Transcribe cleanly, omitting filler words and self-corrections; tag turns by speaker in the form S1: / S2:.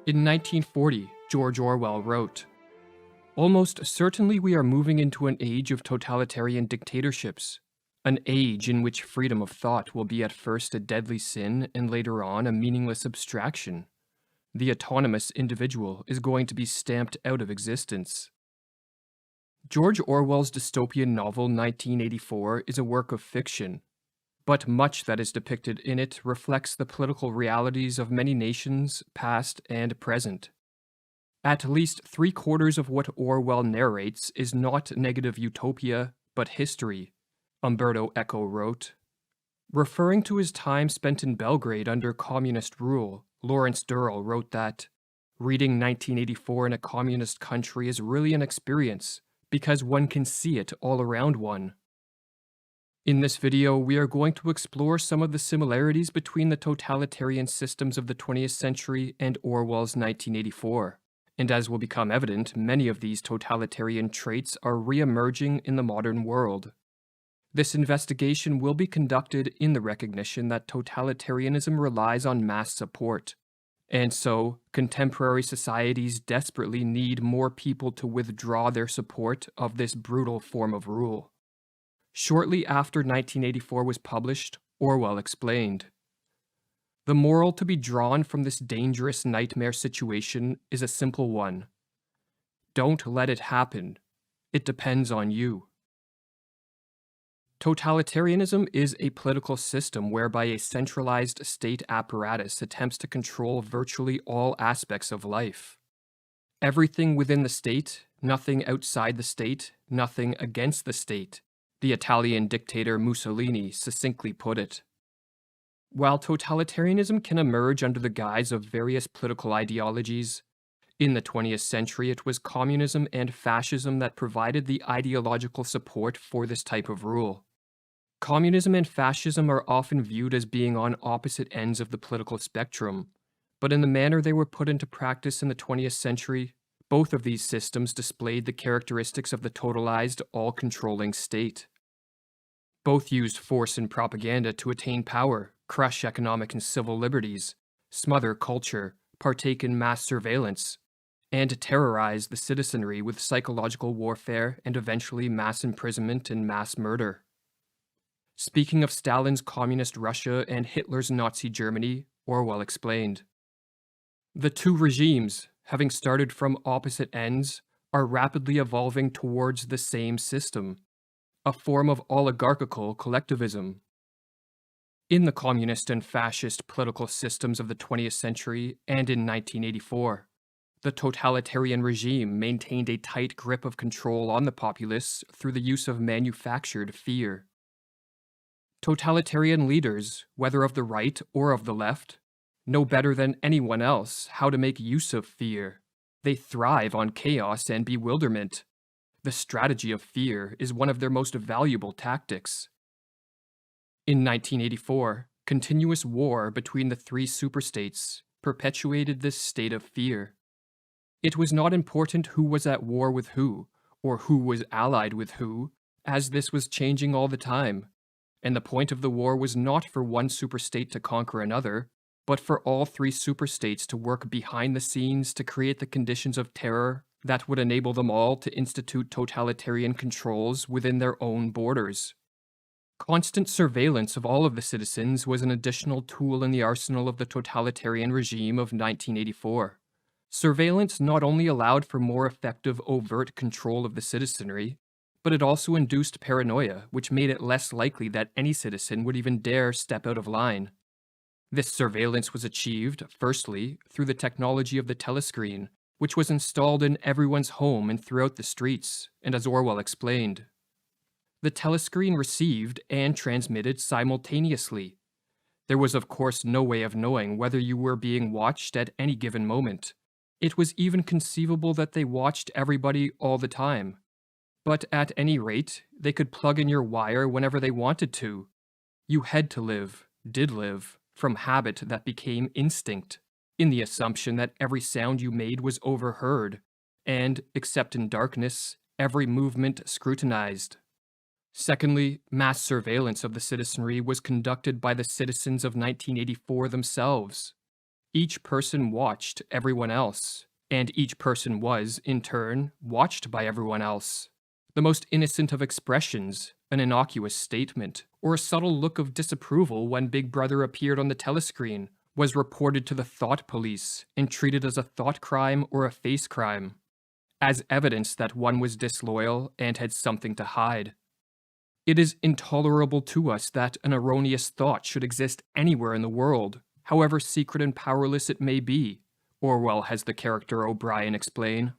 S1: In 1940, George Orwell wrote, "Almost certainly we are moving into an age of totalitarian dictatorships, an age in which freedom of thought will be at first a deadly sin and later on a meaningless abstraction. The autonomous individual is going to be stamped out of existence." George Orwell's dystopian novel 1984 is a work of fiction, but much that is depicted in it reflects the political realities of many nations, past and present. At least three-quarters of what Orwell narrates is not negative utopia, but history, Umberto Eco wrote. Referring to his time spent in Belgrade under communist rule, Lawrence Durrell wrote that, "Reading 1984 in a communist country is really an experience, because one can see it all around one." In this video, we are going to explore some of the similarities between the totalitarian systems of the 20th century and Orwell's 1984. And as will become evident, many of these totalitarian traits are re-emerging in the modern world. This investigation will be conducted in the recognition that totalitarianism relies on mass support, and so contemporary societies desperately need more people to withdraw their support of this brutal form of rule. Shortly after 1984 was published, Orwell explained, "The moral to be drawn from this dangerous nightmare situation is a simple one. Don't let it happen. It depends on you." Totalitarianism is a political system whereby a centralized state apparatus attempts to control virtually all aspects of life. Everything within the state, nothing outside the state, nothing against the state, the Italian dictator Mussolini succinctly put it. While totalitarianism can emerge under the guise of various political ideologies, in the 20th century it was communism and fascism that provided the ideological support for this type of rule. Communism and fascism are often viewed as being on opposite ends of the political spectrum, but in the manner they were put into practice in the 20th century, both of these systems displayed the characteristics of the totalized, all-controlling state. Both used force and propaganda to attain power, crush economic and civil liberties, smother culture, partake in mass surveillance, and terrorize the citizenry with psychological warfare and eventually mass imprisonment and mass murder. Speaking of Stalin's communist Russia and Hitler's Nazi Germany, Orwell explained, "The two regimes, having started from opposite ends, are rapidly evolving towards the same system, a form of oligarchical collectivism. In the communist and fascist political systems of the 20th century and in 1984, the totalitarian regime maintained a tight grip of control on the populace through the use of manufactured fear. Totalitarian leaders, whether of the right or of the left, know better than anyone else how to make use of fear. They thrive on chaos and bewilderment. The strategy of fear is one of their most valuable tactics." In 1984, continuous war between the three superstates perpetuated this state of fear. It was not important who was at war with who, or who was allied with who, as this was changing all the time, and the point of the war was not for one superstate to conquer another, but for all three superstates to work behind the scenes to create the conditions of terror that would enable them all to institute totalitarian controls within their own borders. Constant surveillance of all of the citizens was an additional tool in the arsenal of the totalitarian regime of 1984. Surveillance not only allowed for more effective overt control of the citizenry, but it also induced paranoia, which made it less likely that any citizen would even dare step out of line. This surveillance was achieved, firstly, through the technology of the telescreen, which was installed in everyone's home and throughout the streets, and as Orwell explained, the telescreen received and transmitted simultaneously. There was of course no way of knowing whether you were being watched at any given moment. It was even conceivable that they watched everybody all the time. But at any rate, they could plug in your wire whenever they wanted to. You had to live, did live, from habit that became instinct, in the assumption that every sound you made was overheard, and, except in darkness, every movement scrutinized. Secondly, mass surveillance of the citizenry was conducted by the citizens of 1984 themselves. Each person watched everyone else, and each person was, in turn, watched by everyone else. The most innocent of expressions, an innocuous statement, or a subtle look of disapproval when Big Brother appeared on the telescreen, was reported to the thought police and treated as a thought crime or a face crime, as evidence that one was disloyal and had something to hide. It is intolerable to us that an erroneous thought should exist anywhere in the world, however secret and powerless it may be, Orwell has the character O'Brien explain.